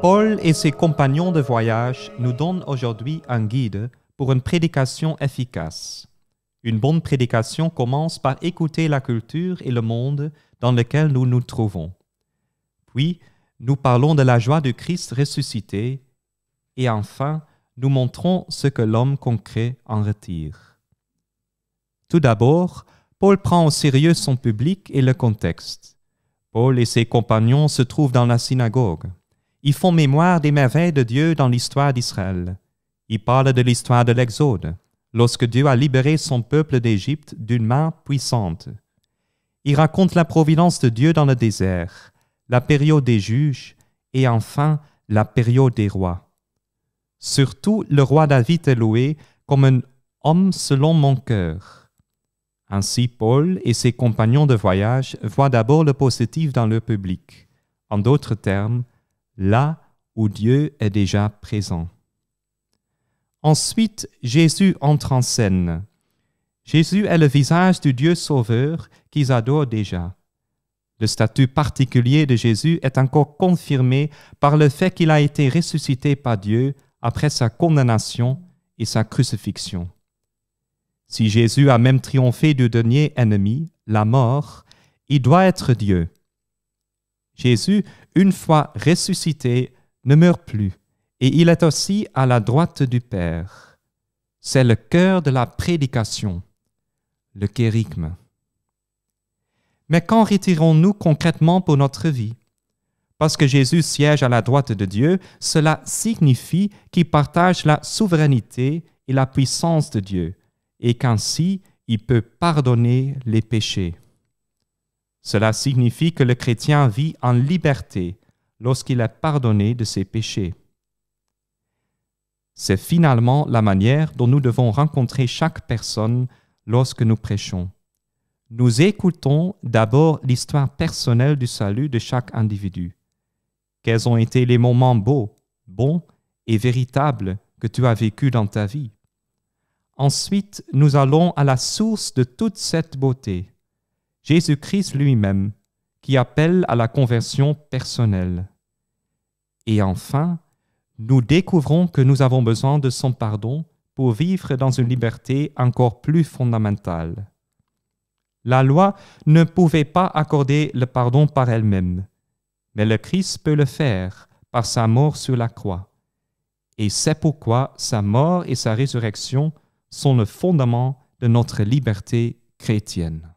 Paul et ses compagnons de voyage nous donnent aujourd'hui un guide pour une prédication efficace. Une bonne prédication commence par écouter la culture et le monde dans lequel nous nous trouvons. Puis, nous parlons de la joie du Christ ressuscité et enfin, nous montrons ce que l'homme concret en retire. Tout d'abord, Paul prend au sérieux son public et le contexte. Paul et ses compagnons se trouvent dans la synagogue. Ils font mémoire des merveilles de Dieu dans l'histoire d'Israël. Ils parlent de l'histoire de l'Exode, lorsque Dieu a libéré son peuple d'Égypte d'une main puissante. Ils racontent la providence de Dieu dans le désert, la période des juges et enfin la période des rois. Surtout, le roi David est loué comme un homme selon mon cœur. Ainsi, Paul et ses compagnons de voyage voient d'abord le positif dans leur public. En d'autres termes, là où Dieu est déjà présent. Ensuite, Jésus entre en scène. Jésus est le visage du Dieu sauveur qu'ils adorent déjà. Le statut particulier de Jésus est encore confirmé par le fait qu'il a été ressuscité par Dieu après sa condamnation et sa crucifixion. Si Jésus a même triomphé du dernier ennemi, la mort, il doit être Dieu. Jésus, une fois ressuscité, ne meurt plus, et il est aussi à la droite du Père. C'est le cœur de la prédication, le kérygme. Mais qu'en retirons-nous concrètement pour notre vie? Parce que Jésus siège à la droite de Dieu, cela signifie qu'il partage la souveraineté et la puissance de Dieu, et qu'ainsi il peut pardonner les péchés. Cela signifie que le chrétien vit en liberté lorsqu'il est pardonné de ses péchés. C'est finalement la manière dont nous devons rencontrer chaque personne lorsque nous prêchons. Nous écoutons d'abord l'histoire personnelle du salut de chaque individu. Quels ont été les moments beaux, bons et véritables que tu as vécus dans ta vie? Ensuite, nous allons à la source de toute cette beauté, Jésus-Christ lui-même, qui appelle à la conversion personnelle. Et enfin, nous découvrons que nous avons besoin de son pardon pour vivre dans une liberté encore plus fondamentale. La loi ne pouvait pas accorder le pardon par elle-même, mais le Christ peut le faire par sa mort sur la croix. Et c'est pourquoi sa mort et sa résurrection sont le fondement de notre liberté chrétienne.